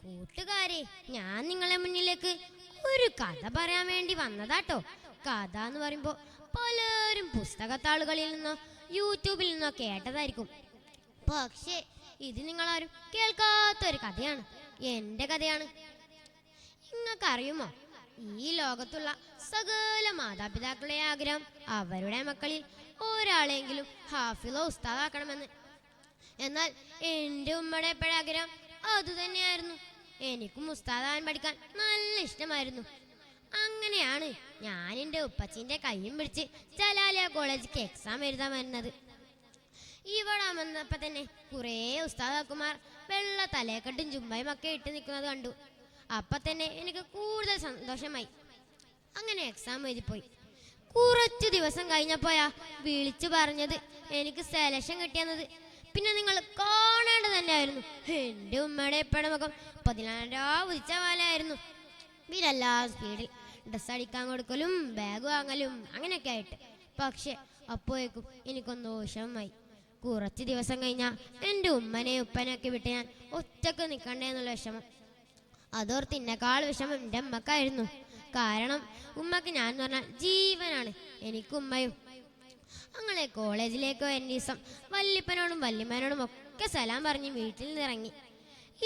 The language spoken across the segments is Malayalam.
കൂട്ടുകാരെ, ഞാൻ നിങ്ങളെ മുന്നിലേക്ക് ഒരു കഥ പറയാൻ വേണ്ടി വന്നതാട്ടോ. കഥ എന്ന് പറയുമ്പോൾ പലരും പുസ്തകത്താളുകളിൽ നിന്നോ യൂട്യൂബിൽ നിന്നോ കേട്ടതായിരിക്കും. പക്ഷേ ഇത് നിങ്ങളാരും കേൾക്കാത്തൊരു കഥയാണ്. എൻ്റെ കഥയാണ്. നിങ്ങൾക്കറിയുമോ, ഈ ലോകത്തുള്ള സകല മാതാപിതാക്കളുടെ ആഗ്രഹം അവരുടെ മക്കളിൽ ഒരാളെങ്കിലും ഹാഫിളോ ഉസ്താദാക്കണമെന്ന്. എന്നാൽ എൻ്റെ ഉമ്മയുടെ എപ്പോഴും ആഗ്രഹം അതുതന്നെയായിരുന്നു. എനിക്കും ഉസ്താദാൻ പഠിക്കാൻ നല്ല ഇഷ്ടമായിരുന്നു. അങ്ങനെയാണ് ഞാൻ എൻ്റെ ഉപ്പച്ചിൻ്റെ കൈയും പിടിച്ച് ജലാലിയ കോളേജിലേക്ക് എക്സാം എഴുതാൻ വരുന്നത്. ഇവിടെ വന്നപ്പോൾ തന്നെ കുറേ ഉസ്താദാക്കുമാർ വെള്ള തലയെക്കെട്ടും ജുമ്പയും ഒക്കെ ഇട്ട് നിൽക്കുന്നത് കണ്ടു. അപ്പം തന്നെ എനിക്ക് കൂടുതൽ സന്തോഷമായി. അങ്ങനെ എക്സാം എഴുതിപ്പോയി. കുറച്ചു ദിവസം കഴിഞ്ഞപ്പോയാ വിളിച്ചു പറഞ്ഞത് എനിക്ക് സെലക്ഷൻ കിട്ടിയെന്നത്. പിന്നെ നിങ്ങൾ കാണേണ്ടത് തന്നെയായിരുന്നു. എൻ്റെ ഉമ്മയുടെ എപ്പോഴും മുഖം 14 ഉദിച്ച പോലെയായിരുന്നു. ഇവരെല്ലാ സ്പീഡിൽ ഡ്രസ്സ് അടിക്കാൻ കൊടുക്കലും ബാഗ് വാങ്ങലും അങ്ങനെയൊക്കെ ആയിട്ട്. പക്ഷെ അപ്പോഴേക്കും എനിക്കൊന്ന് വിഷമമായി. കുറച്ച് ദിവസം കഴിഞ്ഞാൽ എൻ്റെ ഉമ്മനെയും ഉപ്പനെയൊക്കെ വിട്ട് ഞാൻ ഒറ്റക്ക് നിൽക്കണ്ടേ എന്നുള്ള വിഷമം. അതോർത്ത് എന്നെക്കാൾ വിഷമം എൻ്റെ ഉമ്മക്കായിരുന്നു. കാരണം ഉമ്മക്ക് ഞാൻ എന്ന് പറഞ്ഞാൽ ജീവനാണ്. എനിക്ക് ഉമ്മയും. അങ്ങനെ കോളേജിലേക്ക് വരുന്ന ദിവസം വല്യപ്പനോടും വല്യമ്മനോടും ഒക്കെ സലാം പറഞ്ഞ് വീട്ടിൽ നിന്ന് ഇറങ്ങി.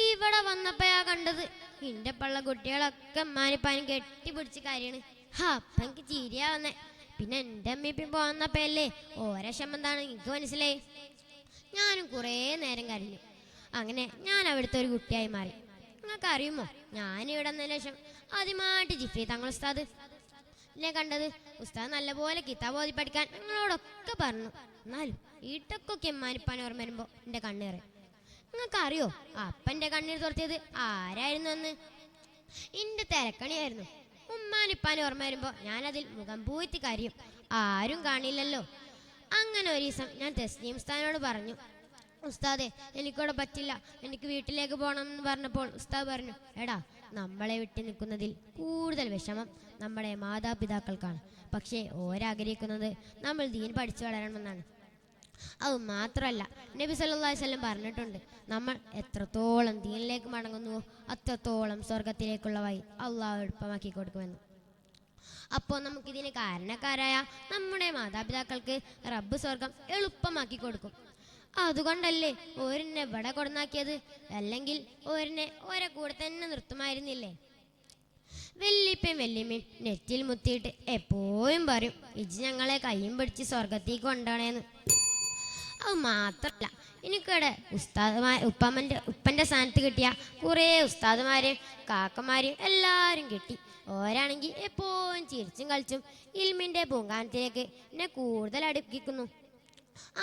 ഇവിടെ വന്നപ്പോഴാ കണ്ടത് എൻ്റെ പള്ള കുട്ടികളൊക്കെ ഉമ്മാനിപ്പാനും കെട്ടിപ്പിടിച്ച് കാര്യമാണ്. അപ്പം എനിക്ക് ചിരിയാ വന്നേ. പിന്നെ എൻ്റെ അമ്മയിപ്പം പോന്നപ്പോഴല്ലേ ഓരോ ക്ഷമ എന്താണ് എനിക്ക് മനസ്സിലായി. ഞാനും കുറേ നേരം കരഞ്ഞു. അങ്ങനെ ഞാൻ അവിടുത്തെ ഒരു കുട്ടിയായി മാറി. നിങ്ങൾക്ക് അറിയുമോ, ഞാനിവിടെ വന്നതിന് ശേഷം ആദ്യമായിട്ട് ജിഫ്രി തങ്ങൾ ഉസ്താദ് എന്നെ കണ്ടത്. ഉസ്താദ് നല്ലപോലെ കിതാബ് ഓതി പഠിക്കാൻ നിങ്ങളോടൊക്കെ പറഞ്ഞു. എന്നാലും ഈട്ടക്കൊക്കെ ഉമ്മാനിപ്പാൻ ഓർമ്മ വരുമ്പോൾ എൻ്റെ കണ്ണീറ്. നിങ്ങൾക്കറിയോ അപ്പൻ്റെ കണ്ണീർ തുറത്തിയത് ആരായിരുന്നു അന്ന്? എൻ്റെ തിരക്കണിയായിരുന്നു. ഉമ്മാനിപ്പാൻ ഓർമ്മ വരുമ്പോൾ ഞാനതിൽ മുഖം പൂഴ്ത്തി കരയും. ആരും കാണില്ലല്ലോ. അങ്ങനെ ഒരു ദിവസം ഞാൻ തസ്നീം ഉസ്താദിനോട് പറഞ്ഞു, ഉസ്താദെ എനിക്കിവിടെ പറ്റില്ല, എനിക്ക് വീട്ടിലേക്ക് പോകണം എന്ന് പറഞ്ഞപ്പോൾ ഉസ്താദ് പറഞ്ഞു, എടാ നമ്മളെ വിട്ടു നിൽക്കുന്നതിൽ കൂടുതൽ വിഷമം നമ്മുടെ മാതാപിതാക്കൾക്കാണ്. പക്ഷേ ഓരാഗ്രഹിക്കുന്നത് നമ്മൾ ദീൻ പഠിച്ചു വളരണമെന്നാണ്. അത് മാത്രമല്ല, നബി സല്ലല്ലാഹു അലൈഹി വസല്ലം പറഞ്ഞിട്ടുണ്ട്, നമ്മൾ എത്രത്തോളം ദീനിലേക്ക് മടങ്ങുന്നുവോ അത്രത്തോളം സ്വർഗത്തിലേക്കുള്ള വഴി അള്ളാഹു എളുപ്പമാക്കി കൊടുക്കുമെന്ന്. അപ്പോൾ നമുക്കിതിന് കാരണക്കാരായ നമ്മുടെ മാതാപിതാക്കൾക്ക് റബ്ബ് സ്വർഗം എളുപ്പമാക്കി കൊടുക്കും. അതുകൊണ്ടല്ലേ ഓരെന്നെ ഇവിടെ കൊടുന്നാക്കിയത്. അല്ലെങ്കിൽ ഓരെന്നെ ഓരെ കൂടെ തന്നെ നിർത്തുമായിരുന്നില്ലേ? വല്യപ്പയും വല്യമ്മയും നെറ്റിൽ മുത്തിയിട്ട് എപ്പോഴും പറയും, ഇജ്ജ് ഞങ്ങളെ കയ്യും പിടിച്ച് സ്വർഗത്തേക്ക് കൊണ്ടുപോണേന്ന്. അത് മാത്രമല്ല, എനിക്കിവിടെ ഉപ്പൻ്റെ സ്ഥാനത്ത് കിട്ടിയ കുറേ ഉസ്താദുമാരെയും കാക്കമാരെയും എല്ലാവരും കിട്ടി. ഓരാണെങ്കിൽ എപ്പോഴും ചിരിച്ചും കളിച്ചും ഇൽമിൻ്റെ പൂങ്കാനത്തിലേക്ക് എന്നെ കൂടുതൽ അടുപ്പിക്കുന്നു.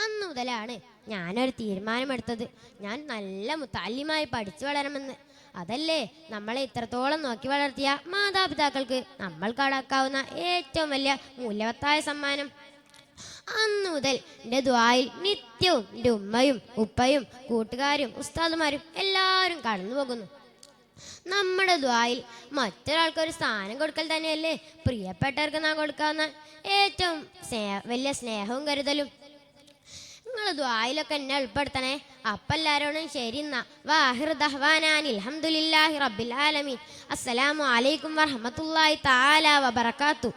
അന്നു മുതലാണ് ഞാനൊരു തീരുമാനമെടുത്തത്, ഞാൻ നല്ല മുത്താലിമായി പഠിച്ചു വളരണമെന്ന്. അതല്ലേ നമ്മളെ ഇത്രത്തോളം നോക്കി വളർത്തിയ മാതാപിതാക്കൾക്ക് നമ്മൾ കടക്കാവുന്ന ഏറ്റവും വലിയ മൂല്യവത്തായ സമ്മാനം. അന്നു മുതൽ എൻ്റെ ദുആയിൽ നിത്യവും എൻ്റെ ഉമ്മയും ഉപ്പയും കൂട്ടുകാരും ഉസ്താദുമാരും എല്ലാവരും കടന്നു പോകുന്നു. നമ്മുടെ ദുആയിൽ മറ്റൊരാൾക്കൊരു സ്ഥാനം കൊടുക്കൽ തന്നെയല്ലേ പ്രിയപ്പെട്ടവർക്ക് നാം കൊടുക്കാവുന്ന ഏറ്റവും വലിയ സ്നേഹവും കരുതലും. നിങ്ങൾ ദുആയിലൊക്കെ എന്നെ ഉൾപ്പെടുത്തണേ. അപ്പം എല്ലാവരോടും ശരി. എന്നാ വാഹിർ ദഹ്വാനാനിൽ അൽഹംദുലില്ലാഹി റബ്ബിൽ ആലമീൻ. അസ്സലാമു അലൈക്കും വറഹ്മത്തുള്ളാഹി തആല വബറകാതുഹു.